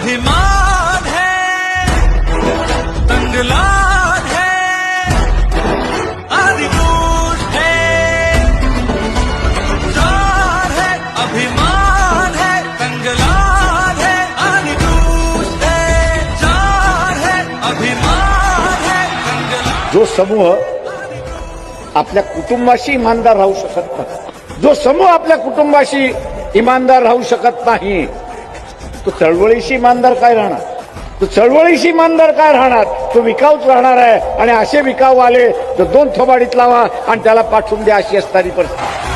अभिमान है, तंगलान है, आदिपुरुष है, जान है, अभिमान है, तंगलान है, आदिपुरुष है, जान है, अभिमान है, तंगलान। जो समूह आपल्या कुटुंबाशी इमानदार राहू शकत नाही, जो समूह आपल्या कुटुंबाशी इमानदार राहू शकत नाही, तो चळवळीशी इमानदार काय राहणार? तो चळवळीशी इमानदार काय राहणार? तो विकाऊच राहणार आहे. आणि असे विकाऊ आले तर दोन थोबाडीत लावा आणि त्याला पाठवून द्या, अशी असणारी परिस्थिती.